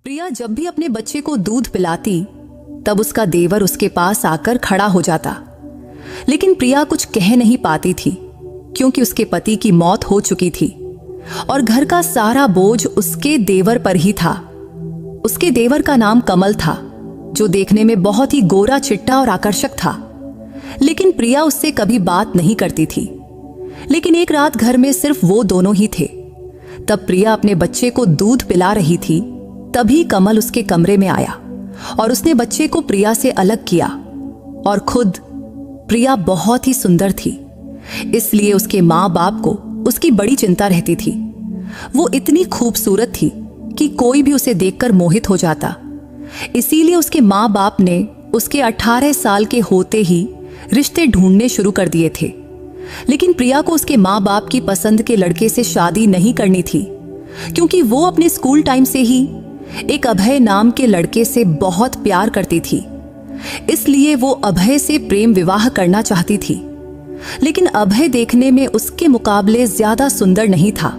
प्रिया जब भी अपने बच्चे को दूध पिलाती तब उसका देवर उसके पास आकर खड़ा हो जाता, लेकिन प्रिया कुछ कह नहीं पाती थी क्योंकि उसके पति की मौत हो चुकी थी और घर का सारा बोझ उसके देवर पर ही था। उसके देवर का नाम कमल था, जो देखने में बहुत ही गोरा चिट्टा और आकर्षक था, लेकिन प्रिया उससे कभी बात नहीं करती थी। लेकिन एक रात घर में सिर्फ वो दोनों ही थे। तब प्रिया अपने बच्चे को दूध पिला रही थी, तभी कमल उसके कमरे में आया और उसने बच्चे को प्रिया से अलग किया। और खुद प्रिया बहुत ही सुंदर थी, इसलिए उसके माँ बाप को उसकी बड़ी चिंता रहती थी। वो इतनी खूबसूरत थी कि कोई भी उसे देखकर मोहित हो जाता। इसीलिए उसके माँ बाप ने उसके 18 साल के होते ही रिश्ते ढूंढने शुरू कर दिए थे। लेकिन प्रिया को उसके माँ बाप की पसंद के लड़के से शादी नहीं करनी थी, क्योंकि वो अपने स्कूल टाइम से ही एक अभय नाम के लड़के से बहुत प्यार करती थी। इसलिए वो अभय से प्रेम विवाह करना चाहती थी। लेकिन अभय देखने में उसके मुकाबले ज्यादा सुंदर नहीं था,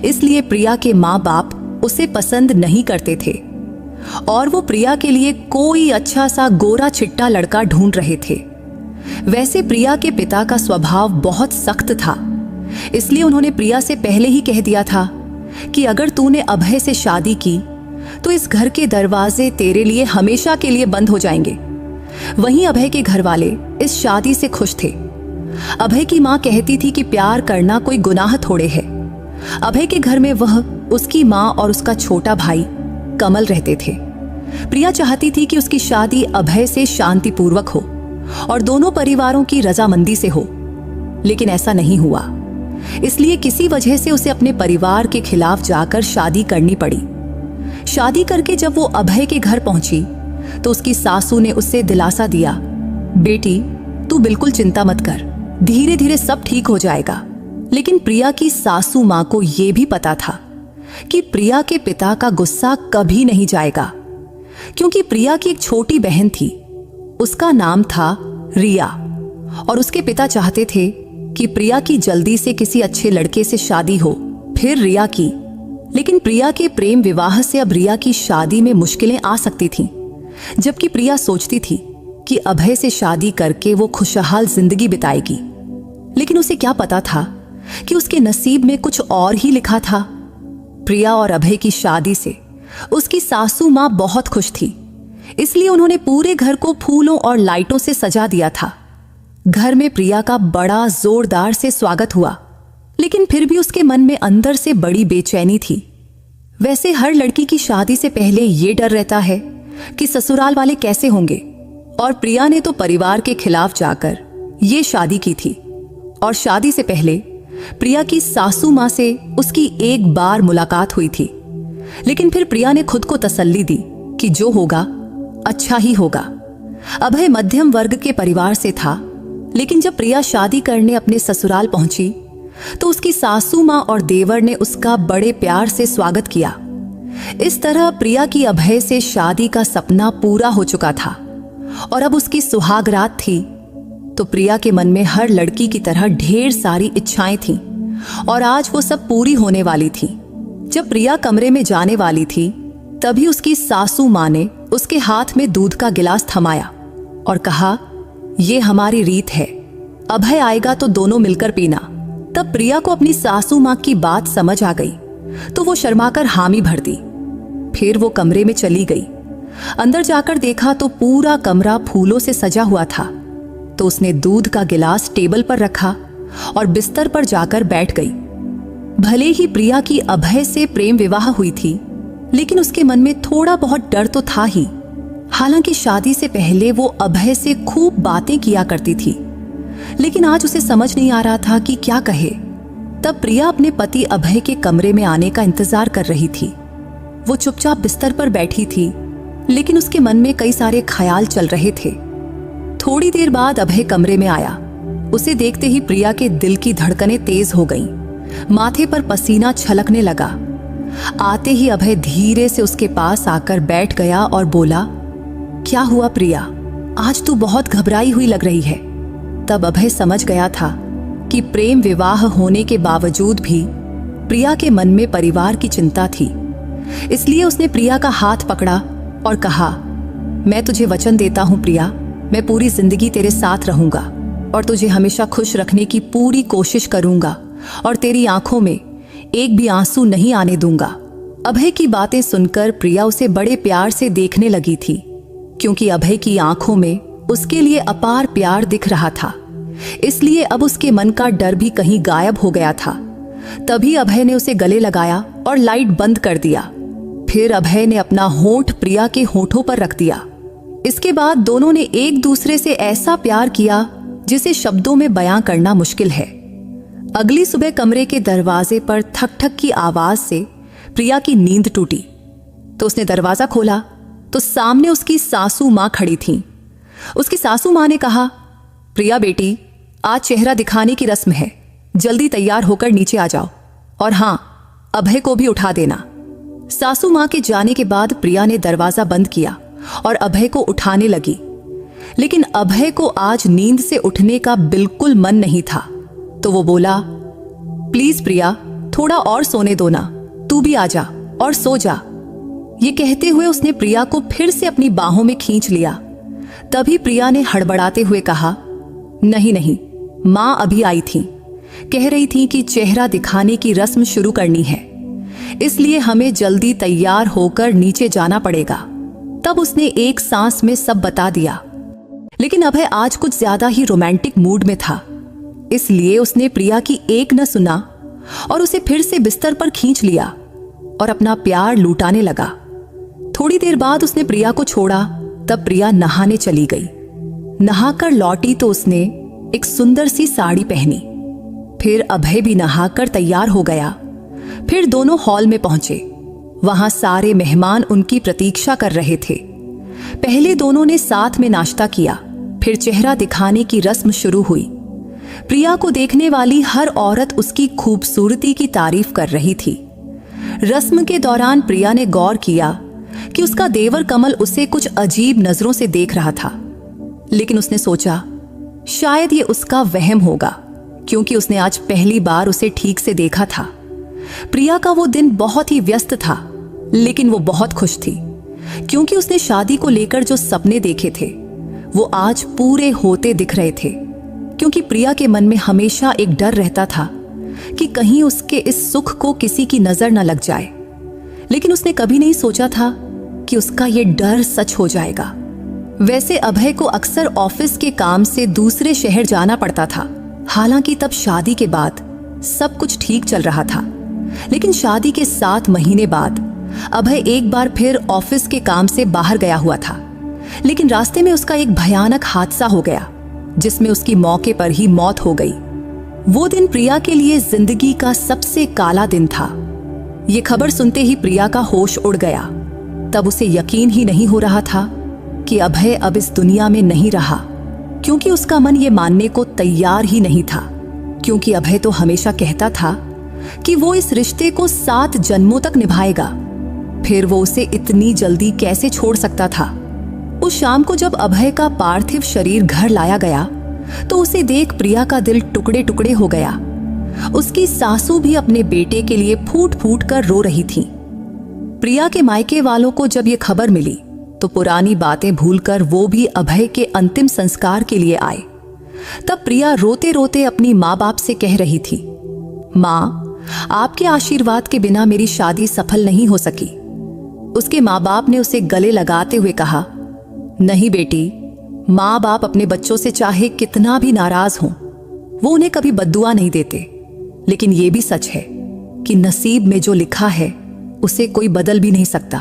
इसलिए प्रिया के माँ बाप उसे पसंद नहीं करते थे और वो प्रिया के लिए कोई अच्छा सा गोरा चिट्टा लड़का ढूंढ रहे थे। वैसे प्रिया के पिता का स्वभाव बहुत सख्त था, इसलिए उन्होंने प्रिया से पहले ही कह दिया था कि अगर तूने अभय से शादी की तो इस घर के दरवाजे तेरे लिए हमेशा के लिए बंद हो जाएंगे। वहीं अभय के घर वाले इस शादी से खुश थे। अभय की माँ कहती थी कि प्यार करना कोई गुनाह थोड़े है। अभय के घर में वह, उसकी माँ और उसका छोटा भाई कमल रहते थे। प्रिया चाहती थी कि उसकी शादी अभय से शांतिपूर्वक हो और दोनों परिवारों की रजामंदी से हो, लेकिन ऐसा नहीं हुआ। इसलिए किसी वजह से उसे अपने परिवार के खिलाफ जाकर शादी करनी पड़ी। शादी करके जब वो अभय के घर पहुंची तो उसकी सासू ने उससे दिलासा दिया, बेटी तू बिल्कुल चिंता मत कर, धीरे धीरे सब ठीक हो जाएगा। लेकिन प्रिया की सासू माँ को यह भी पता था कि प्रिया के पिता का गुस्सा कभी नहीं जाएगा, क्योंकि प्रिया की एक छोटी बहन थी, उसका नाम था रिया, और उसके पिता चाहते थे कि प्रिया की जल्दी से किसी अच्छे लड़के से शादी हो, फिर रिया की। लेकिन प्रिया के प्रेम विवाह से अब रिया की शादी में मुश्किलें आ सकती थीं, जबकि प्रिया सोचती थी कि अभय से शादी करके वो खुशहाल जिंदगी बिताएगी। लेकिन उसे क्या पता था कि उसके नसीब में कुछ और ही लिखा था। प्रिया और अभय की शादी से उसकी सासू माँ बहुत खुश थी, इसलिए उन्होंने पूरे घर को फूलों और लाइटों से सजा दिया था। घर में प्रिया का बड़ा जोरदार से स्वागत हुआ, लेकिन फिर भी उसके मन में अंदर से बड़ी बेचैनी थी। वैसे हर लड़की की शादी से पहले ये डर रहता है कि ससुराल वाले कैसे होंगे, और प्रिया ने तो परिवार के खिलाफ जाकर ये शादी की थी। और शादी से पहले प्रिया की सासू माँ से उसकी एक बार मुलाकात हुई थी, लेकिन फिर प्रिया ने खुद को तसल्ली दी कि जो होगा अच्छा ही होगा। अभय मध्यम वर्ग के परिवार से था, लेकिन जब प्रिया शादी करने अपने ससुराल पहुंची तो उसकी सासू माँ और देवर ने उसका बड़े प्यार से स्वागत किया। इस तरह प्रिया की अभय से शादी का सपना पूरा हो चुका था और अब उसकी सुहाग रात थी। तो प्रिया के मन में हर लड़की की तरह ढेर सारी इच्छाएं थीं और आज वो सब पूरी होने वाली थी। जब प्रिया कमरे में जाने वाली थी, तभी उसकी सासू माँ ने उसके हाथ में दूध का गिलास थमाया और कहा, ये हमारी रीत है, अभय आएगा तो दोनों मिलकर पीना। तब प्रिया को अपनी सासू माँ की बात समझ आ गई, तो वो शर्माकर हामी भर दी। फिर वो कमरे में चली गई। अंदर जाकर देखा तो पूरा कमरा फूलों से सजा हुआ था। तो उसने दूध का गिलास टेबल पर रखा और बिस्तर पर जाकर बैठ गई। भले ही प्रिया की अभय से प्रेम विवाह हुई थी, लेकिन उसके मन में थोड़ा बहुत डर तो था ही। हालांकि शादी से पहले वो अभय से खूब बातें किया करती थी, लेकिन आज उसे समझ नहीं आ रहा था कि क्या कहे। तब प्रिया अपने पति अभय के कमरे में आने का इंतजार कर रही थी। वो चुपचाप बिस्तर पर बैठी थी, लेकिन उसके मन में कई सारे ख्याल चल रहे थे। थोड़ी देर बाद अभय कमरे में आया। उसे देखते ही प्रिया के दिल की धड़कनें तेज हो गईं, माथे पर पसीना छलकने लगा। आते ही अभय धीरे से उसके पास आकर बैठ गया और बोला, क्या हुआ प्रिया, आज तू बहुत घबराई हुई लग रही है। तब अभय समझ गया था कि प्रेम विवाह होने के बावजूद भी प्रिया के मन में परिवार की चिंता थी, इसलिए उसने प्रिया का हाथ पकड़ा और कहा, मैं तुझे वचन देता हूं प्रिया, मैं पूरी जिंदगी तेरे साथ रहूंगा और तुझे हमेशा खुश रखने की पूरी कोशिश करूंगा और तेरी आंखों में एक भी आंसू नहीं आने दूंगा। अभय की बातें सुनकर प्रिया उसे बड़े प्यार से देखने लगी थी, क्योंकि अभय की आंखों में उसके लिए अपार प्यार दिख रहा था। इसलिए अब उसके मन का डर भी कहीं गायब हो गया था। तभी अभय ने उसे गले लगाया और लाइट बंद कर दिया। फिर अभय ने अपना होंठ प्रिया के होंठों पर रख दिया। इसके बाद दोनों ने एक दूसरे से ऐसा प्यार किया जिसे शब्दों में बयां करना मुश्किल है। अगली सुबह कमरे के दरवाजे पर ठक ठक की आवाज से प्रिया की नींद टूटी, तो उसने दरवाजा खोला तो सामने उसकी सासू मां खड़ी थीं। उसकी सासू मां ने कहा, प्रिया बेटी, आज चेहरा दिखाने की रस्म है, जल्दी तैयार होकर नीचे आ जाओ और हां, अभय को भी उठा देना। सासू मां के जाने के बाद प्रिया ने दरवाजा बंद किया और अभय को उठाने लगी, लेकिन अभय को आज नींद से उठने का बिल्कुल मन नहीं था। तो वो बोला, प्लीज प्रिया, थोड़ा और सोने दो ना, तू भी आ जा और सो जा। ये कहते हुए उसने प्रिया को फिर से अपनी बाहों में खींच लिया। तभी प्रिया ने हड़बड़ाते हुए कहा, नहीं नहीं, मां अभी आई थी, कह रही थी कि चेहरा दिखाने की रस्म शुरू करनी है, इसलिए हमें जल्दी तैयार होकर नीचे जाना पड़ेगा। तब उसने एक सांस में सब बता दिया। लेकिन अभय आज कुछ ज्यादा ही रोमांटिक मूड में था, इसलिए उसने प्रिया की एक न सुना और उसे फिर से बिस्तर पर खींच लिया और अपना प्यार लूटाने लगा। थोड़ी देर बाद उसने प्रिया को छोड़ा। तब प्रिया नहाने चली गई। नहाकर लौटी तो उसने एक सुंदर सी साड़ी पहनी। फिर अभय भी नहाकर तैयार हो गया। फिर दोनों हॉल में पहुंचे। वहां सारे मेहमान उनकी प्रतीक्षा कर रहे थे। पहले दोनों ने साथ में नाश्ता किया, फिर चेहरा दिखाने की रस्म शुरू हुई। प्रिया को देखने वाली हर औरत उसकी खूबसूरती की तारीफ कर रही थी। रस्म के दौरान प्रिया ने गौर किया कि उसका देवर कमल उसे कुछ अजीब नजरों से देख रहा था, लेकिन उसने सोचा शायद ये उसका वहम होगा, क्योंकि उसने आज पहली बार उसे ठीक से देखा था। प्रिया का वो दिन बहुत ही व्यस्त था, लेकिन वो बहुत खुश थी, क्योंकि उसने शादी को लेकर जो सपने देखे थे वो आज पूरे होते दिख रहे थे। क्योंकि प्रिया के मन में हमेशा एक डर रहता था कि कहीं उसके इस सुख को किसी की नजर न लग जाए, लेकिन उसने कभी नहीं सोचा था कि उसका ये डर सच हो जाएगा। वैसे अभय को अक्सर ऑफिस के काम से दूसरे शहर जाना पड़ता था। हालांकि तब शादी के बाद सब कुछ ठीक चल रहा था, लेकिन शादी के 7 महीने बाद अभय एक बार फिर ऑफिस के काम से बाहर गया हुआ था। लेकिन रास्ते में उसका एक भयानक हादसा हो गया, जिसमें उसकी मौके पर ही मौत हो गई। वो दिन प्रिया के लिए जिंदगी का सबसे काला दिन था। ये खबर सुनते ही प्रिया का होश उड़ गया। तब उसे यकीन ही नहीं हो रहा था कि अभय अब इस दुनिया में नहीं रहा, क्योंकि उसका मन ये मानने को तैयार ही नहीं था। क्योंकि अभय तो हमेशा कहता था कि वो इस रिश्ते को 7 जन्मों तक निभाएगा, फिर वो उसे इतनी जल्दी कैसे छोड़ सकता था। उस शाम को जब अभय का पार्थिव शरीर घर लाया गया तो उसे देख प्रिया का दिल टुकड़े टुकड़े हो गया। उसकी सासू भी अपने बेटे के लिए फूट फूट कर रो रही थी। प्रिया के मायके वालों को जब ये खबर मिली तो पुरानी बातें भूलकर वो भी अभय के अंतिम संस्कार के लिए आए। तब प्रिया रोते रोते अपनी माँ बाप से कह रही थी, माँ, आपके आशीर्वाद के बिना मेरी शादी सफल नहीं हो सकी। उसके माँ बाप ने उसे गले लगाते हुए कहा, नहीं बेटी, माँ बाप अपने बच्चों से चाहे कितना भी नाराज हों, वो उन्हें कभी बद्दुआ नहीं देते। लेकिन ये भी सच है कि नसीब में जो लिखा है उसे कोई बदल भी नहीं सकता।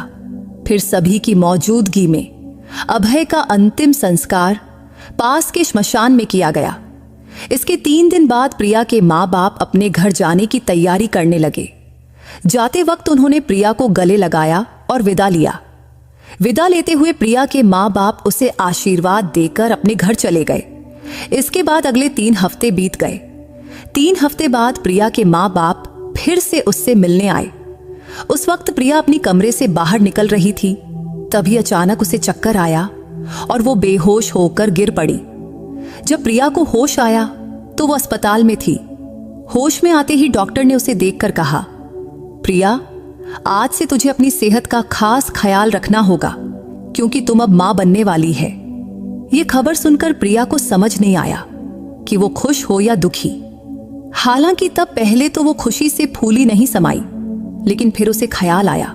फिर सभी की मौजूदगी में अभय का अंतिम संस्कार पास के श्मशान में किया गया। इसके 3 दिन बाद प्रिया के माँ बाप अपने घर जाने की तैयारी करने लगे। जाते वक्त उन्होंने प्रिया को गले लगाया और विदा लिया। विदा लेते हुए प्रिया के माँ बाप उसे आशीर्वाद देकर अपने घर चले गए। इसके बाद अगले 3 हफ्ते बीत गए। 3 हफ्ते बाद प्रिया के माँ बाप फिर से उससे मिलने आए। उस वक्त प्रिया अपनी कमरे से बाहर निकल रही थी। तभी अचानक उसे चक्कर आया और वो बेहोश होकर गिर पड़ी। जब प्रिया को होश आया तो वो अस्पताल में थी। होश में आते ही डॉक्टर ने उसे देखकर कहा, प्रिया, आज से तुझे अपनी सेहत का खास ख्याल रखना होगा, क्योंकि तुम अब मां बनने वाली है। ये खबर सुनकर प्रिया को समझ नहीं आया कि वो खुश हो या दुखी। हालांकि तब पहले तो वो खुशी से फूली नहीं समाई, लेकिन फिर उसे ख्याल आया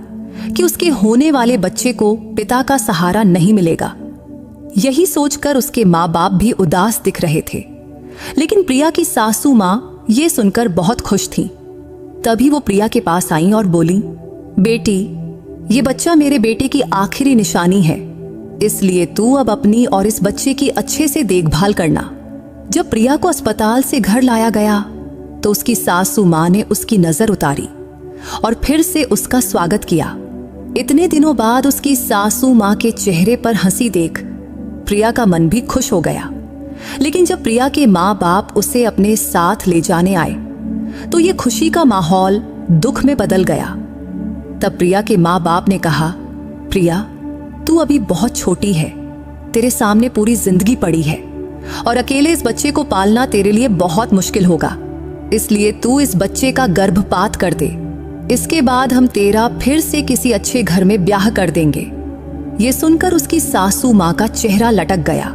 कि उसके होने वाले बच्चे को पिता का सहारा नहीं मिलेगा। यही सोचकर उसके माँ बाप भी उदास दिख रहे थे। लेकिन प्रिया की सासू माँ ये सुनकर बहुत खुश थी। तभी वो प्रिया के पास आई और बोली, बेटी, ये बच्चा मेरे बेटे की आखिरी निशानी है, इसलिए तू अब अपनी और इस बच्चे की अच्छे से देखभाल करना। जब प्रिया को अस्पताल से घर लाया गया तो उसकी सासू माँ ने उसकी नजर उतारी और फिर से उसका स्वागत किया। इतने दिनों बाद उसकी सासू माँ के चेहरे पर हंसी देख प्रिया का मन भी खुश हो गया। लेकिन जब प्रिया के माँ बाप उसे अपने साथ ले जाने आए तो ये खुशी का माहौल दुख में बदल गया। तब प्रिया के माँ बाप ने कहा, प्रिया, तू अभी बहुत छोटी है, तेरे सामने पूरी जिंदगी पड़ी है और अकेले इस बच्चे को पालना तेरे लिए बहुत मुश्किल होगा। इसलिए तू इस बच्चे का गर्भपात कर दे। इसके बाद हम तेरा फिर से किसी अच्छे घर में ब्याह कर देंगे। ये सुनकर उसकी सासू माँ का चेहरा लटक गया।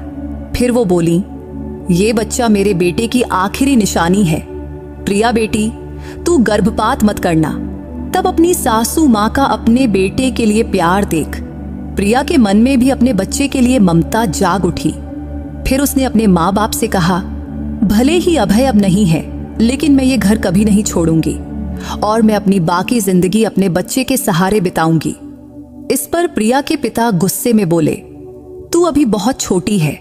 फिर वो बोली, ये बच्चा मेरे बेटे की आखिरी निशानी है। प्रिया बेटी, तू गर्भपात मत करना। तब अपनी सासू माँ का अपने बेटे के लिए प्यार देख प्रिया के मन में भी अपने बच्चे के लिए ममता जाग उठी। फिर उसने अपने माँ बाप से कहा, भले ही अभय अब नहीं है, लेकिन मैं ये घर कभी नहीं छोड़ूंगी और मैं अपनी बाकी जिंदगी अपने बच्चे के सहारे बिताऊंगी। इस पर प्रिया के पिता गुस्से में बोले, तू अभी बहुत छोटी है,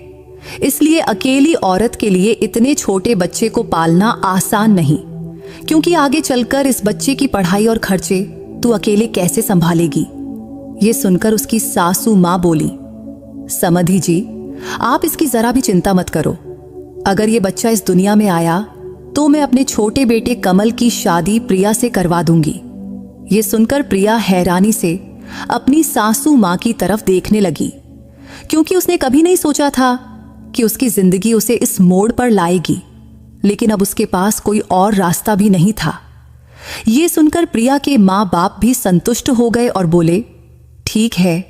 इसलिए अकेली औरत के लिए इतने छोटे बच्चे को पालना आसान नहीं, क्योंकि आगे चलकर इस बच्चे की पढ़ाई और खर्चे तू अकेले कैसे संभालेगी। ये सुनकर उसकी सासू माँ बोली, समधी जी, आप इसकी जरा भी चिंता मत करो। अगर ये बच्चा इस दुनिया में आया तो मैं अपने छोटे बेटे कमल की शादी प्रिया से करवा दूंगी। ये सुनकर प्रिया हैरानी से अपनी सासू माँ की तरफ देखने लगी, क्योंकि उसने कभी नहीं सोचा था कि उसकी जिंदगी उसे इस मोड़ पर लाएगी। लेकिन अब उसके पास कोई और रास्ता भी नहीं था। ये सुनकर प्रिया के माँ बाप भी संतुष्ट हो गए और बोले, ठीक है,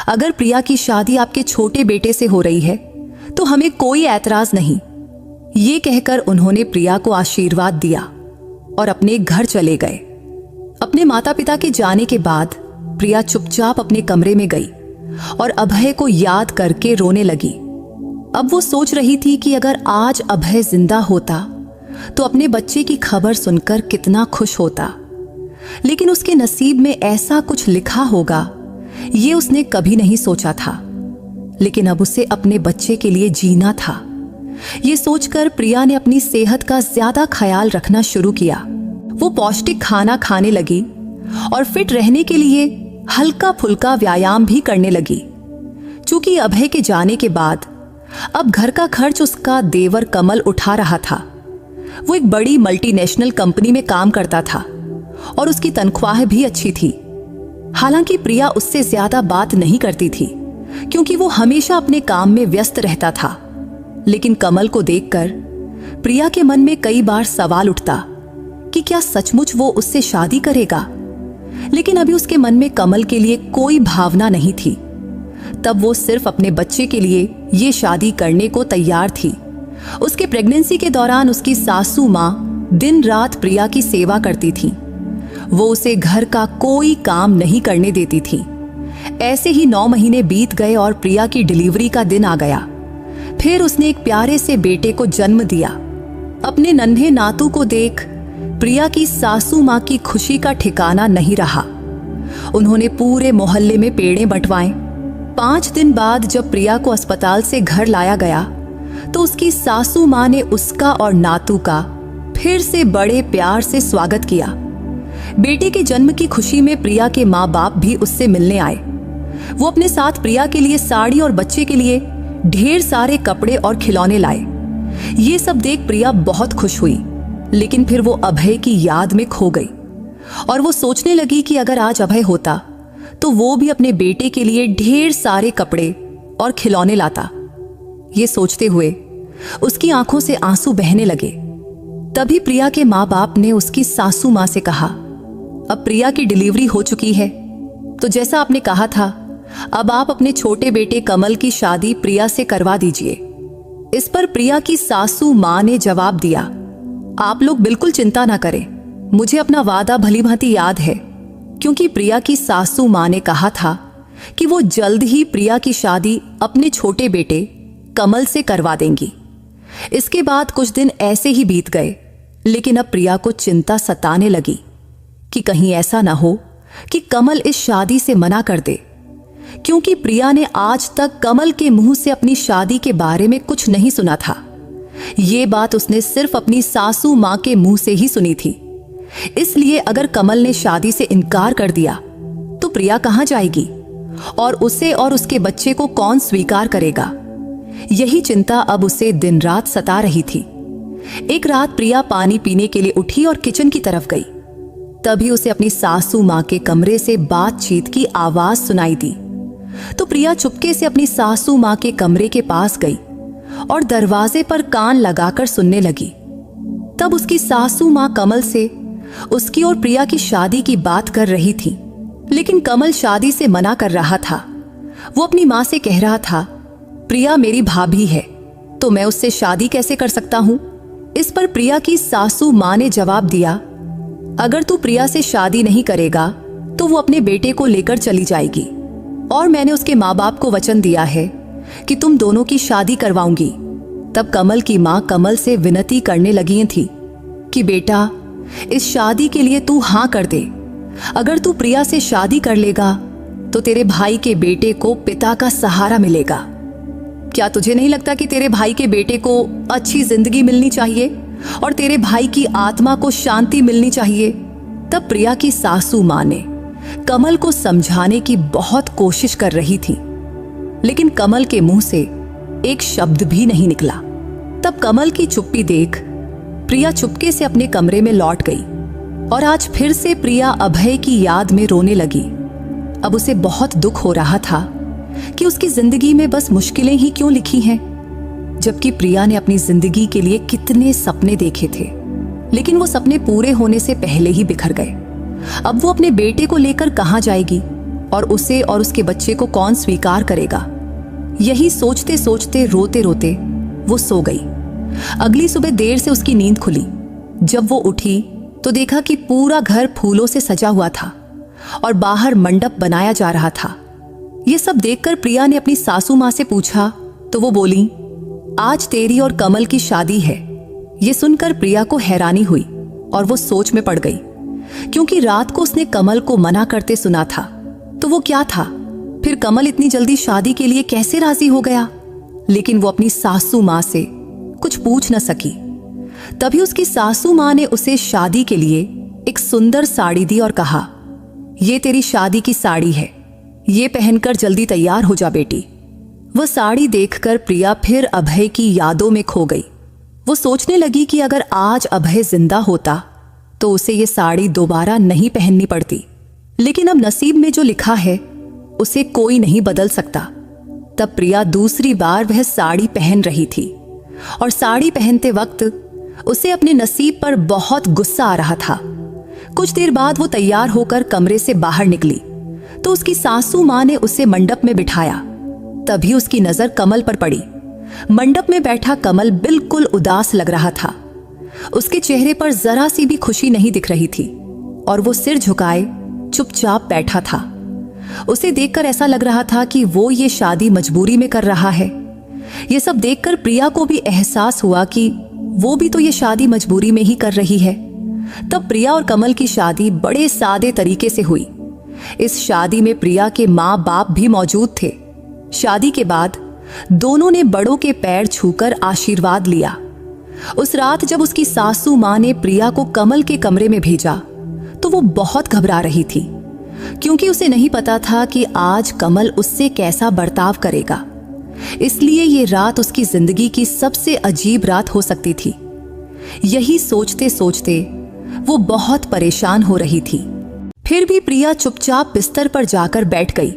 अगर प्रिया की शादी आपके छोटे बेटे से हो रही है तो हमें कोई ऐतराज नहीं। ये कहकर उन्होंने प्रिया को आशीर्वाद दिया और अपने घर चले गए। अपने माता पिता के जाने के बाद प्रिया चुपचाप अपने कमरे में गई और अभय को याद करके रोने लगी। अब वो सोच रही थी कि अगर आज अभय जिंदा होता तो अपने बच्चे की खबर सुनकर कितना खुश होता। लेकिन उसके नसीब में ऐसा कुछ लिखा होगा, ये उसने कभी नहीं सोचा था। लेकिन अब उसे अपने बच्चे के लिए जीना था। ये सोचकर प्रिया ने अपनी सेहत का ज्यादा ख्याल रखना शुरू किया। वो पौष्टिक खाना खाने लगी और फिट रहने के लिए हल्का फुल्का व्यायाम भी करने लगी। चूंकि अभय के जाने के बाद अब घर का खर्च उसका देवर कमल उठा रहा था। वो एक बड़ी मल्टीनेशनल कंपनी में काम करता था और उसकी तनख्वाह भी अच्छी थी। हालांकि प्रिया उससे ज्यादा बात नहीं करती थी, क्योंकि वो हमेशा अपने काम में व्यस्त रहता था। लेकिन कमल को देखकर प्रिया के मन में कई बार सवाल उठता कि क्या सचमुच वो उससे शादी करेगा। लेकिन अभी उसके मन में कमल के लिए कोई भावना नहीं थी। तब वो सिर्फ अपने बच्चे के लिए ये शादी करने को तैयार थी। उसके प्रेगनेंसी के दौरान उसकी सासू माँ दिन रात प्रिया की सेवा करती थी। वो उसे घर का कोई काम नहीं करने देती थी। ऐसे ही 9 महीने बीत गए और प्रिया की डिलीवरी का दिन आ गया। फिर उसने एक प्यारे से बेटे को जन्म दिया। अपने नन्हे नातू को देख प्रिया की सासू माँ की खुशी का ठिकाना नहीं रहा। उन्होंने पूरे मोहल्ले में पेड़े बंटवाए। 5 दिन बाद जब प्रिया को अस्पताल से घर लाया गया तो उसकी सासू माँ ने उसका और नातू का फिर से बड़े प्यार से स्वागत किया। बेटे के जन्म की खुशी में प्रिया के माँ बाप भी उससे मिलने आए। वो अपने साथ प्रिया के लिए साड़ी और बच्चे के लिए ढेर सारे कपड़े और खिलौने लाए। ये सब देख प्रिया बहुत खुश हुई। लेकिन फिर वो अभय की याद में खो गई और वो सोचने लगी कि अगर आज अभय होता तो वो भी अपने बेटे के लिए ढेर सारे कपड़े और खिलौने लाता। ये सोचते हुए उसकी आंखों से आंसू बहने लगे। तभी प्रिया के माँ बाप ने उसकी सासू माँ से कहा, अब प्रिया की डिलीवरी हो चुकी है, तो जैसा आपने कहा था, अब आप अपने छोटे बेटे कमल की शादी प्रिया से करवा दीजिए। इस पर प्रिया की सासू मां ने जवाब दिया, आप लोग बिल्कुल चिंता ना करें, मुझे अपना वादा भली भांति याद है, क्योंकि प्रिया की सासू मां ने कहा था कि वो जल्द ही प्रिया की शादी अपने छोटे बेटे कमल से करवा देंगी। इसके बाद कुछ दिन ऐसे ही बीत गए, लेकिन अब प्रिया को चिंता सताने लगी कि कहीं ऐसा ना हो कि कमल इस शादी से मना कर दे, क्योंकि प्रिया ने आज तक कमल के मुंह से अपनी शादी के बारे में कुछ नहीं सुना था। ये बात उसने सिर्फ अपनी सासू मां के मुंह से ही सुनी थी। इसलिए अगर कमल ने शादी से इनकार कर दिया तो प्रिया कहां जाएगी और उसे और उसके बच्चे को कौन स्वीकार करेगा? यही चिंता अब उसे दिन रात सता रही थी। एक रात प्रिया पानी पीने के लिए उठी और किचन की तरफ गई। तभी उसे अपनी सासू मां के कमरे से बातचीत की आवाज सुनाई दी। तो प्रिया चुपके से अपनी सासू मां के कमरे के पास गई और दरवाजे पर कान लगाकर सुनने लगी। तब उसकी सासू मां कमल से उसकी और प्रिया की शादी की बात कर रही थी, लेकिन कमल शादी से मना कर रहा था। वो अपनी मां से कह रहा था, प्रिया मेरी भाभी है, तो मैं उससे शादी कैसे कर सकता हूं? इस पर प्रिया की सासू मां ने जवाब दिया, अगर तू प्रिया से शादी नहीं करेगा तो वो अपने बेटे को लेकर चली जाएगी, और मैंने उसके माँ बाप को वचन दिया है कि तुम दोनों की शादी करवाऊंगी। तब कमल की माँ कमल से विनती करने लगी थी कि बेटा, इस शादी के लिए तू हाँ कर दे। अगर तू प्रिया से शादी कर लेगा तो तेरे भाई के बेटे को पिता का सहारा मिलेगा। क्या तुझे नहीं लगता कि तेरे भाई के बेटे को अच्छी जिंदगी मिलनी चाहिए और तेरे भाई की आत्मा को शांति मिलनी चाहिए? तब प्रिया की सासू मां ने कमल को समझाने की बहुत कोशिश कर रही थी, लेकिन कमल के मुंह से एक शब्द भी नहीं निकला। तब कमल की चुप्पी देख प्रिया चुपके से अपने कमरे में लौट गई और आज फिर से प्रिया अभय की याद में रोने लगी। अब उसे बहुत दुख हो रहा था कि उसकी जिंदगी में बस मुश्किलें ही क्यों लिखी हैं, जबकि प्रिया ने अपनी जिंदगी के लिए कितने सपने देखे थे, लेकिन वो सपने पूरे होने से पहले ही बिखर गए। अब वो अपने बेटे को लेकर कहां जाएगी और उसे और उसके बच्चे को कौन स्वीकार करेगा? यही सोचते सोचते रोते रोते वो सो गई। अगली सुबह देर से उसकी नींद खुली। जब वो उठी तो देखा कि पूरा घर फूलों से सजा हुआ था और बाहर मंडप बनाया जा रहा था। ये सब देखकर प्रिया ने अपनी सासू मां से पूछा तो वो बोली, आज तेरी और कमल की शादी है। ये सुनकर प्रिया को हैरानी हुई और वो सोच में पड़ गई, क्योंकि रात को उसने कमल को मना करते सुना था। तो वो क्या था? फिर कमल इतनी जल्दी शादी के लिए कैसे राजी हो गया? लेकिन वो अपनी सासू मां से कुछ पूछ न सकी। तभी उसकी सासू मां ने उसे शादी के लिए एक सुंदर साड़ी दी और कहा, ये तेरी शादी की साड़ी है, ये पहनकर जल्दी तैयार हो जा बेटी। वह साड़ी देखकर प्रिया फिर अभय की यादों में खो गई। वो सोचने लगी कि अगर आज अभय जिंदा होता तो उसे ये साड़ी दोबारा नहीं पहननी पड़ती, लेकिन अब नसीब में जो लिखा है उसे कोई नहीं बदल सकता। तब प्रिया दूसरी बार वह साड़ी पहन रही थी और साड़ी पहनते वक्त उसे अपने नसीब पर बहुत गुस्सा आ रहा था। कुछ देर बाद वो तैयार होकर कमरे से बाहर निकली तो उसकी सासू मां ने उसे मंडप में बिठाया। तभी उसकी नजर कमल पर पड़ी। मंडप में बैठा कमल बिल्कुल उदास लग रहा था। उसके चेहरे पर जरा सी भी खुशी नहीं दिख रही थी और वो सिर झुकाए चुपचाप बैठा था। उसे देखकर ऐसा लग रहा था कि वो ये शादी मजबूरी में कर रहा है। ये सब देखकर प्रिया को भी एहसास हुआ कि वो भी तो ये शादी मजबूरी में ही कर रही है। तब प्रिया और कमल की शादी बड़े सादे तरीके से हुई। इस शादी में प्रिया के माँ बाप भी मौजूद थे। शादी के बाद दोनों ने बड़ों के पैर छूकर आशीर्वाद लिया। उस रात जब उसकी सासू मां ने प्रिया को कमल के कमरे में भेजा तो वो बहुत घबरा रही थी, क्योंकि उसे नहीं पता था कि आज कमल उससे कैसा बर्ताव करेगा। इसलिए ये रात उसकी जिंदगी की सबसे अजीब रात हो सकती थी। यही सोचते सोचते वो बहुत परेशान हो रही थी। फिर भी प्रिया चुपचाप बिस्तर पर जाकर बैठ गई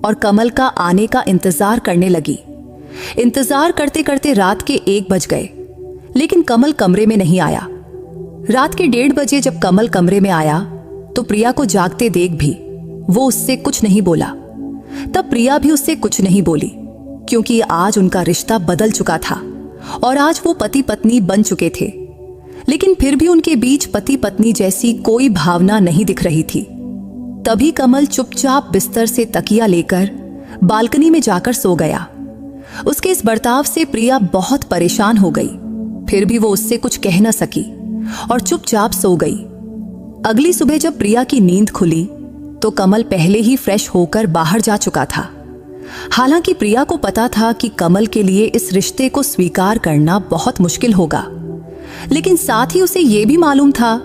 और कमल का आने का इंतजार करने लगी। इंतजार करते करते रात के 1 बज गए, लेकिन कमल कमरे में नहीं आया। रात के 1:30 बजे जब कमल कमरे में आया तो तो प्रिया को जागते देख भी वो उससे कुछ नहीं बोला। तब प्रिया भी उससे कुछ नहीं बोली, क्योंकि आज उनका रिश्ता बदल चुका था और आज वो पति पत्नी बन चुके थे। लेकिन फिर भी उनके बीच पति पत्नी जैसी कोई भावना नहीं दिख रही थी। तभी कमल चुपचाप बिस्तर से तकिया लेकर बालकनी में जाकर सो गया। उसके इस बर्ताव से प्रिया बहुत परेशान हो गई। फिर भी वो उससे कुछ कह न सकी और चुपचाप सो गई। अगली सुबह जब प्रिया की नींद खुली तो कमल पहले ही फ्रेश होकर बाहर जा चुका था। हालांकि प्रिया को पता था कि कमल के लिए इस रिश्ते को स्वीकार करना बहुत मुश्किल होगा, लेकिन साथ ही उसे यह भी मालूम था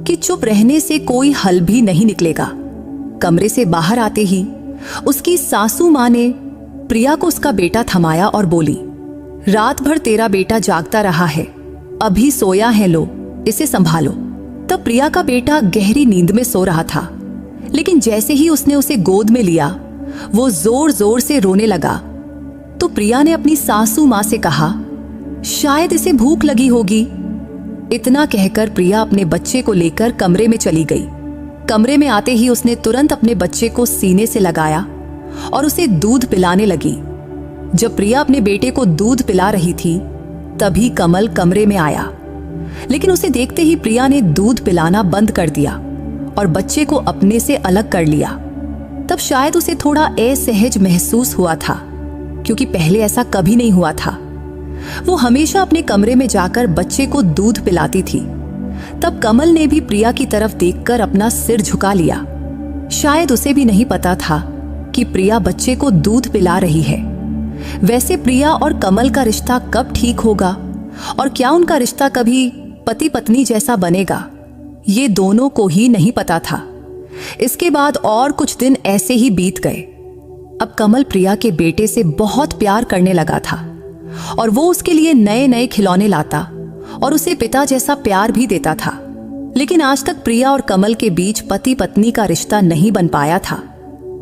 कि चुप रहने से कोई हल भी नहीं निकलेगा। कमरे से बाहर आते ही उसकी सासू मां ने प्रिया को उसका बेटा थमाया और बोली, रात भर तेरा बेटा जागता रहा है, अभी सोया है, लो इसे संभालो। तब प्रिया का बेटा गहरी नींद में सो रहा था, लेकिन जैसे ही उसने उसे गोद में लिया वो जोर जोर से रोने लगा। तो प्रिया ने अपनी सासू मां से कहा, शायद इसे भूख लगी होगी। इतना कहकर प्रिया अपने बच्चे को लेकर कमरे में चली गई। कमरे में आते ही उसने तुरंत अपने बच्चे को सीने से लगाया और उसे दूध पिलाने लगी। जब प्रिया अपने बेटे को दूध पिला रही थी तभी कमल कमरे में आया, लेकिन उसे देखते ही प्रिया ने दूध पिलाना बंद कर दिया और बच्चे को अपने से अलग कर लिया। तब शायद उसे थोड़ा असहज महसूस हुआ था, क्योंकि पहले ऐसा कभी नहीं हुआ था। वो हमेशा अपने कमरे में जाकर बच्चे को दूध पिलाती थी। तब कमल ने भी प्रिया की तरफ देखकर अपना सिर झुका लिया। शायद उसे भी नहीं पता था कि प्रिया बच्चे को दूध पिला रही है। वैसे प्रिया और कमल का रिश्ता कब ठीक होगा और क्या उनका रिश्ता कभी पति पत्नी जैसा बनेगा, ये दोनों को ही नहीं पता था। इसके बाद और कुछ दिन ऐसे ही बीत गए। अब कमल प्रिया के बेटे से बहुत प्यार करने लगा था और वो उसके लिए नए नए खिलौने लाता और उसे पिता जैसा प्यार भी देता था। लेकिन आज तक प्रिया और कमल के बीच पति पत्नी का रिश्ता नहीं बन पाया था।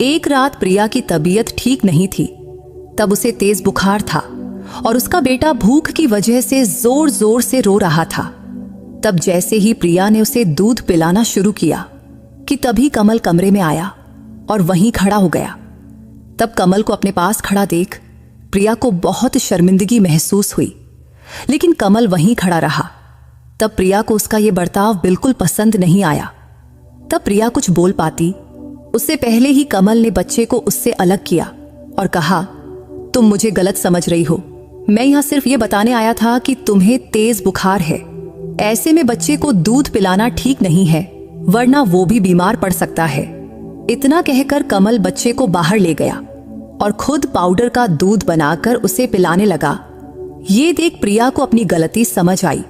एक रात प्रिया की तबीयत ठीक नहीं थी। तब उसे तेज बुखार था और उसका बेटा भूख की वजह से जोर जोर से रो रहा था। तब जैसे ही प्रिया ने उसे दूध पिलाना शुरू किया कि तभी कमल कमरे में आया और वहीं खड़ा हो गया। तब कमल को अपने पास खड़ा देख प्रिया को बहुत शर्मिंदगी महसूस हुई, लेकिन कमल वहीं खड़ा रहा। तब प्रिया को उसका यह बर्ताव बिल्कुल पसंद नहीं आया। तब प्रिया कुछ बोल पाती उससे पहले ही कमल ने बच्चे को उससे अलग किया और कहा, तुम मुझे गलत समझ रही हो। मैं यहां सिर्फ ये बताने आया था कि तुम्हें तेज बुखार है। ऐसे में बच्चे को दूध पिलाना ठीक नहीं है, वरना वो भी बीमार पड़ सकता है। इतना कहकर कमल बच्चे को बाहर ले गया और खुद पाउडर का दूध बनाकर उसे पिलाने लगा। ये देख प्रिया को अपनी गलती समझ आई।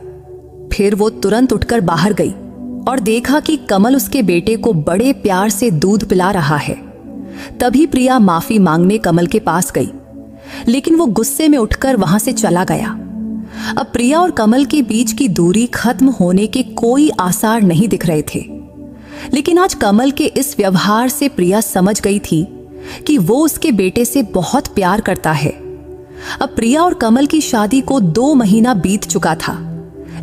फिर वो तुरंत उठकर बाहर गई और देखा कि कमल उसके बेटे को बड़े प्यार से दूध पिला रहा है। तभी प्रिया माफी मांगने कमल के पास गई, लेकिन वो गुस्से में उठकर वहां से चला गया। अब प्रिया और कमल के बीच की दूरी खत्म होने के कोई आसार नहीं दिख रहे थे। लेकिन आज कमल के इस व्यवहार से प्रिया समझ गई थी कि वो उसके बेटे से बहुत प्यार करता है। अब प्रिया और कमल की शादी को 2 महीना बीत चुका था,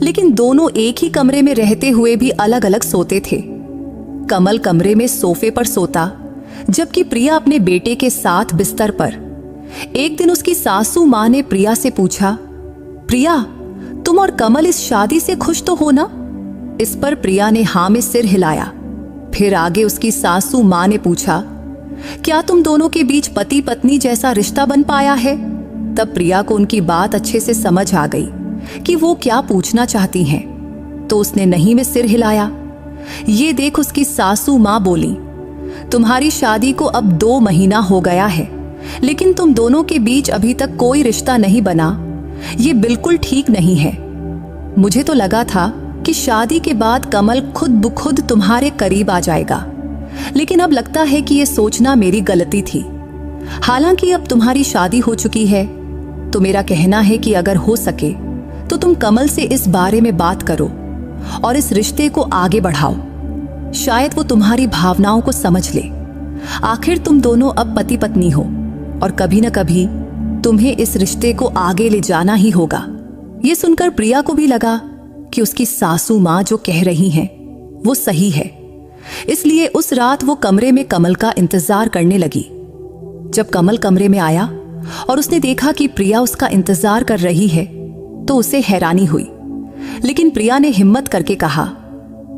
लेकिन दोनों एक ही कमरे में रहते हुए भी अलग अलग सोते थे। कमल कमरे में सोफे पर सोता, जबकि प्रिया अपने बेटे के साथ बिस्तर पर। एक दिन उसकी सासू मां ने प्रिया से पूछा, प्रिया, तुम और कमल इस शादी से खुश तो हो ना? इस पर प्रिया ने हाँ में सिर हिलाया। फिर आगे उसकी सासू मां ने पूछा, क्या तुम दोनों के बीच पति पत्नी जैसा रिश्ता बन पाया है? तब प्रिया को उनकी बात अच्छे से समझ आ गई कि वो क्या पूछना चाहती हैं, तो उसने नहीं में सिर हिलाया। ये देख उसकी सासू मां बोली, तुम्हारी शादी को अब 2 महीना हो गया है, लेकिन तुम दोनों के बीच अभी तक कोई रिश्ता नहीं बना। ये बिल्कुल ठीक नहीं है। मुझे तो लगा था कि शादी के बाद कमल खुद ब खुद तुम्हारे करीब आ जाएगा, लेकिन अब लगता है कि ये सोचना मेरी गलती थी। हालांकि अब तुम्हारी शादी हो चुकी है, तो मेरा कहना है कि अगर हो सके तो तुम कमल से इस बारे में बात करो और इस रिश्ते को आगे बढ़ाओ। शायद वो तुम्हारी भावनाओं को समझ ले। आखिर तुम दोनों अब पति पत्नी हो और कभी न कभी तुम्हें इस रिश्ते को आगे ले जाना ही होगा। ये सुनकर प्रिया को भी लगा कि उसकी सासू मां जो कह रही हैं वो सही है, इसलिए उस रात वो कमरे में कमल का इंतजार करने लगी। जब कमल कमरे में आया और उसने देखा कि प्रिया उसका इंतजार कर रही है तो उसे हैरानी हुई। लेकिन प्रिया ने हिम्मत करके कहा,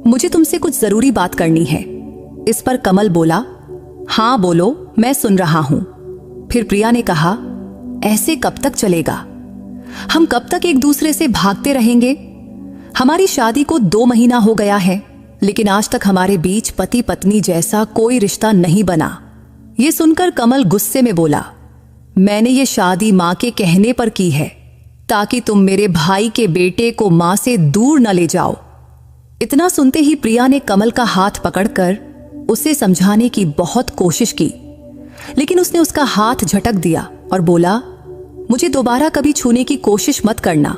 मुझे तुमसे कुछ जरूरी बात करनी है। इस पर कमल बोला, हाँ बोलो, मैं सुन रहा हूं। फिर प्रिया ने कहा, ऐसे कब तक चलेगा? हम कब तक एक दूसरे से भागते रहेंगे? हमारी शादी को 2 महीना हो गया है, लेकिन आज तक हमारे बीच पति पत्नी जैसा कोई रिश्ता नहीं बना। ये सुनकर कमल गुस्से में बोला, मैंने ये शादी मां के कहने पर की है, ताकि तुम मेरे भाई के बेटे को मां से दूर न ले जाओ। इतना सुनते ही प्रिया ने कमल का हाथ पकड़कर उसे समझाने की बहुत कोशिश की, लेकिन उसने उसका हाथ झटक दिया और बोला, मुझे दोबारा कभी छूने की कोशिश मत करना।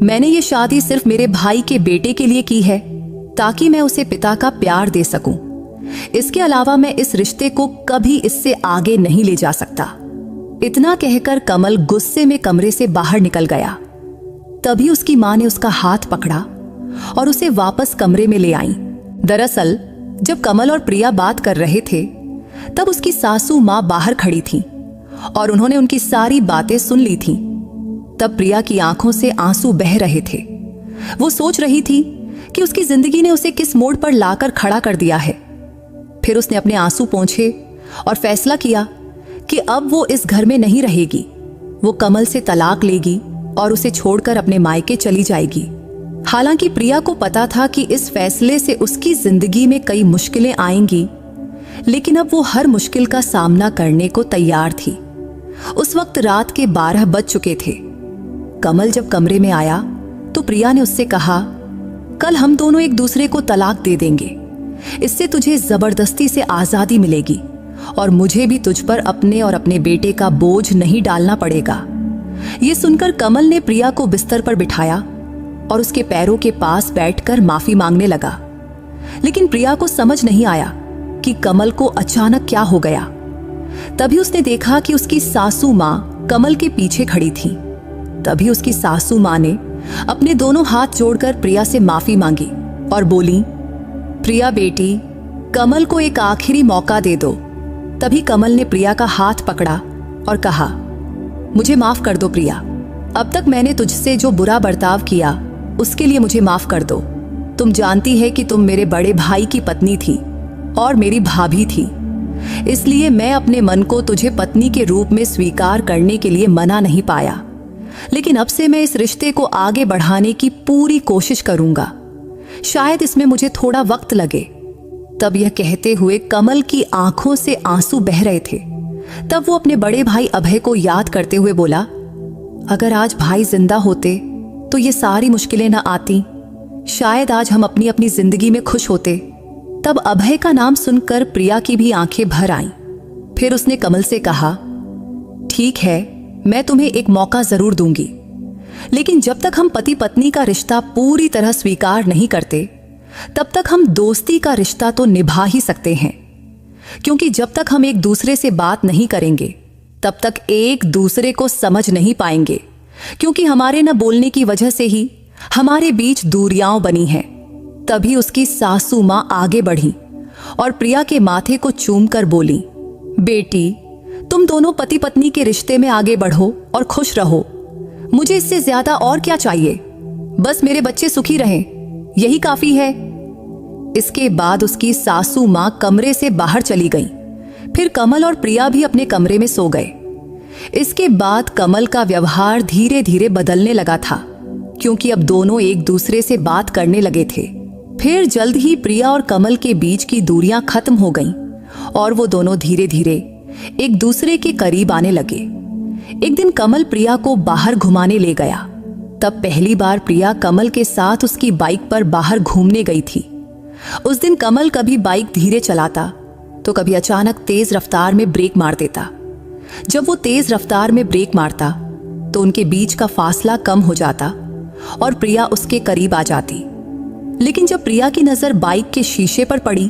मैंने ये शादी सिर्फ मेरे भाई के बेटे के लिए की है, ताकि मैं उसे पिता का प्यार दे सकूं। इसके अलावा मैं इस रिश्ते को कभी इससे आगे नहीं ले जा सकता। इतना कहकर कमल गुस्से में कमरे से बाहर निकल गया। तभी उसकी मां ने उसका हाथ पकड़ा और उसे वापस कमरे में ले आई। दरअसल जब कमल और प्रिया बात कर रहे थे तब उसकी सासू मां बाहर खड़ी थी और उन्होंने उनकी सारी बातें सुन ली थीं। तब प्रिया की आंखों से आंसू बह रहे थे। वो सोच रही थी कि उसकी जिंदगी ने उसे किस मोड़ पर लाकर खड़ा कर दिया है। फिर उसने अपने आंसू पोंछे और फैसला किया कि अब वो इस घर में नहीं रहेगी। वो कमल से तलाक लेगी और उसे छोड़कर अपने मायके चली जाएगी। हालांकि प्रिया को पता था कि इस फैसले से उसकी जिंदगी में कई मुश्किलें आएंगी, लेकिन अब वो हर मुश्किल का सामना करने को तैयार थी। उस वक्त रात के 12 बज चुके थे। कमल जब कमरे में आया तो प्रिया ने उससे कहा, कल हम दोनों एक दूसरे को तलाक दे देंगे। इससे तुझे जबरदस्ती से आजादी मिलेगी और मुझे भी तुझ पर अपने और अपने बेटे का बोझ नहीं डालना पड़ेगा। ये सुनकर कमल ने प्रिया को बिस्तर पर बिठाया और उसके पैरों के पास बैठकर माफी मांगने लगा। लेकिन प्रिया को समझ नहीं आया कि कमल को अचानक क्या हो गया। तभी उसने देखा कि उसकी सासू मां कमल के पीछे खड़ी थी। तभी उसकी सासू मां ने अपने दोनों हाथ जोड़कर प्रिया से माफी मांगी और बोली, प्रिया बेटी, कमल को एक आखिरी मौका दे दो। तभी कमल ने प्रिया का हाथ पकड़ा और कहा, मुझे माफ कर दो प्रिया। अब तक मैंने तुझसे जो बुरा बर्ताव किया उसके लिए मुझे माफ कर दो। तुम जानती है कि तुम मेरे बड़े भाई की पत्नी थी और मेरी भाभी थी, इसलिए मैं अपने मन को तुझे पत्नी के रूप में स्वीकार करने के लिए मना नहीं पाया। लेकिन अब से मैं इस रिश्ते को आगे बढ़ाने की पूरी कोशिश करूंगा। शायद इसमें मुझे थोड़ा वक्त लगे। तब यह कहते हुए कमल की आंखों से आंसू बह रहे थे। तब वो अपने बड़े भाई अभय को याद करते हुए बोला, अगर आज भाई जिंदा होते तो ये सारी मुश्किलें न आती। शायद आज हम अपनी अपनी जिंदगी में खुश होते। तब अभय का नाम सुनकर प्रिया की भी आंखें भर आईं। फिर उसने कमल से कहा, ठीक है, मैं तुम्हें एक मौका जरूर दूंगी, लेकिन जब तक हम पति पत्नी का रिश्ता पूरी तरह स्वीकार नहीं करते तब तक हम दोस्ती का रिश्ता तो निभा ही सकते हैं। क्योंकि जब तक हम एक दूसरे से बात नहीं करेंगे तब तक एक दूसरे को समझ नहीं पाएंगे, क्योंकि हमारे न बोलने की वजह से ही हमारे बीच दूरियां बनी हैं। तभी उसकी सासू मां आगे बढ़ी और प्रिया के माथे को चूमकर बोली, बेटी, तुम दोनों पति पत्नी के रिश्ते में आगे बढ़ो और खुश रहो। मुझे इससे ज्यादा और क्या चाहिए? बस मेरे बच्चे सुखी रहें, यही काफी है। इसके बाद उसकी सासू मां कमरे से बाहर चली गई। फिर कमल और प्रिया भी अपने कमरे में सो गए। इसके बाद कमल का व्यवहार धीरे धीरे बदलने लगा था, क्योंकि अब दोनों एक दूसरे से बात करने लगे थे। फिर जल्द ही प्रिया और कमल के बीच की दूरियां खत्म हो गईं और वो दोनों धीरे धीरे एक दूसरे के करीब आने लगे। एक दिन कमल प्रिया को बाहर घुमाने ले गया। तब पहली बार प्रिया कमल के साथ उसकी बाइक पर बाहर घूमने गई थी। उस दिन कमल कभी बाइक धीरे चलाता तो कभी अचानक तेज रफ्तार में ब्रेक मार देता। जब वो तेज रफ्तार में ब्रेक मारता तो उनके बीच का फासला कम हो जाता और प्रिया उसके करीब आ जाती। लेकिन जब प्रिया की नजर बाइक के शीशे पर पड़ी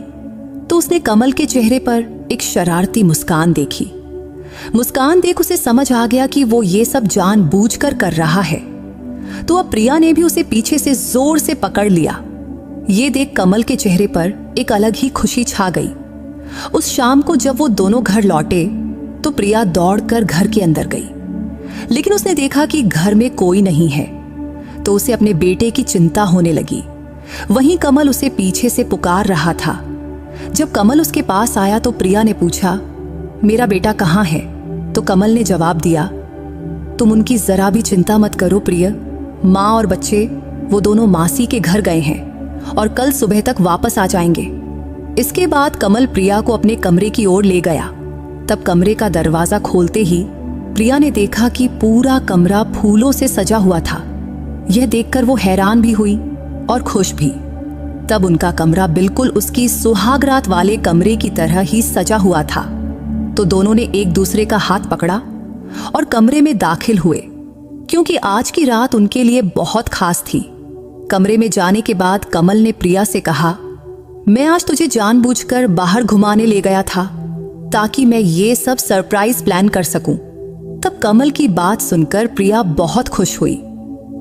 तो उसने कमल के चेहरे पर एक शरारती मुस्कान देखी। मुस्कान देख उसे समझ आ गया कि वो ये सब जानबूझकर कर रहा है। तो अब प्रिया ने भी उसे पीछे से जोर से पकड़ लिया ये देख कमल के चेहरे पर एक अलग ही खुशी छा गई। उस शाम को जब वो दोनों घर लौटे तो प्रिया दौड़कर घर के अंदर गई, लेकिन उसने देखा कि घर में कोई नहीं है, तो उसे अपने बेटे की चिंता होने लगी। वहीं कमल उसे पीछे से पुकार रहा था। जब कमल उसके पास आया तो प्रिया ने पूछा, मेरा बेटा कहाँ है? तो कमल ने जवाब दिया, तुम उनकी जरा भी चिंता मत करो प्रिय, माँ और बच्चे वो दोनों मासी के घर गए हैं और कल सुबह तक वापस आ जाएंगे। इसके बाद कमल प्रिया को अपने कमरे की ओर ले गया। तब कमरे का दरवाजा खोलते ही प्रिया ने देखा कि पूरा कमरा फूलों से सजा हुआ था। यह देखकर वो हैरान भी हुई और खुश भी। तब उनका कमरा बिल्कुल उसकी सुहागरात वाले कमरे की तरह ही सजा हुआ था। तो दोनों ने एक दूसरे का हाथ पकड़ा और कमरे में दाखिल हुए, क्योंकि आज की रात उनके लिए बहुत खास थी। कमरे में जाने के बाद कमल ने प्रिया से कहा, मैं आज तुझे जानबूझकर बाहर घुमाने ले गया था ताकि मैं ये सब सरप्राइज प्लान कर सकूं। तब कमल की बात सुनकर प्रिया बहुत खुश हुई,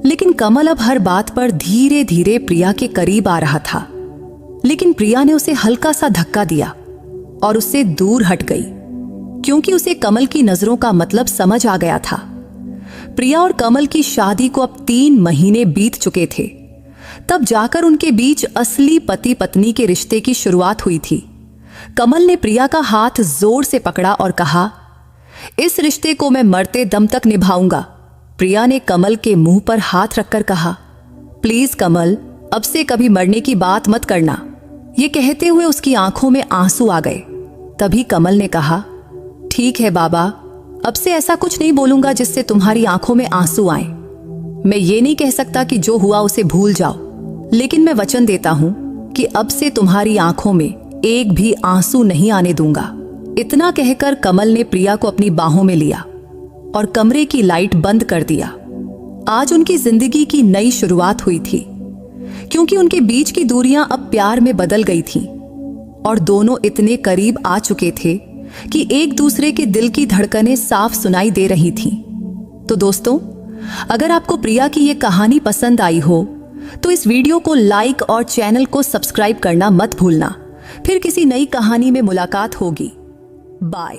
लेकिन कमल अब हर बात पर धीरे धीरे प्रिया के करीब आ रहा था। लेकिन प्रिया ने उसे हल्का सा धक्का दिया और उससे दूर हट गई, क्योंकि उसे कमल की नजरों का मतलब समझ आ गया था। प्रिया और कमल की शादी को अब 3 महीने बीत चुके थे। तब जाकर उनके बीच असली पति पत्नी के रिश्ते की शुरुआत हुई थी। कमल ने प्रिया का हाथ जोर से पकड़ा और कहा, इस रिश्ते को मैं मरते दम तक निभाऊंगा। प्रिया ने कमल के मुंह पर हाथ रखकर कहा, प्लीज कमल, अब से कभी मरने की बात मत करना। ये कहते हुए उसकी आंखों में आंसू आ गए। तभी कमल ने कहा, ठीक है बाबा, अब से ऐसा कुछ नहीं बोलूंगा जिससे तुम्हारी आंखों में आंसू आए। मैं ये नहीं कह सकता कि जो हुआ उसे भूल जाओ, लेकिन मैं वचन देता हूं कि अब से तुम्हारी आंखों में एक भी आंसू नहीं आने दूंगा। इतना कहकर कमल ने प्रिया को अपनी बाहों में लिया और कमरे की लाइट बंद कर दिया। आज उनकी जिंदगी की नई शुरुआत हुई थी, क्योंकि उनके बीच की दूरियां अब प्यार में बदल गई थीं और दोनों इतने करीब आ चुके थे कि एक दूसरे के दिल की धड़कनें साफ सुनाई दे रही थीं। तो दोस्तों, अगर आपको प्रिया की ये कहानी पसंद आई हो तो इस वीडियो को लाइक और चैनल को सब्सक्राइब करना मत भूलना। फिर किसी नई कहानी में मुलाकात होगी। बाय।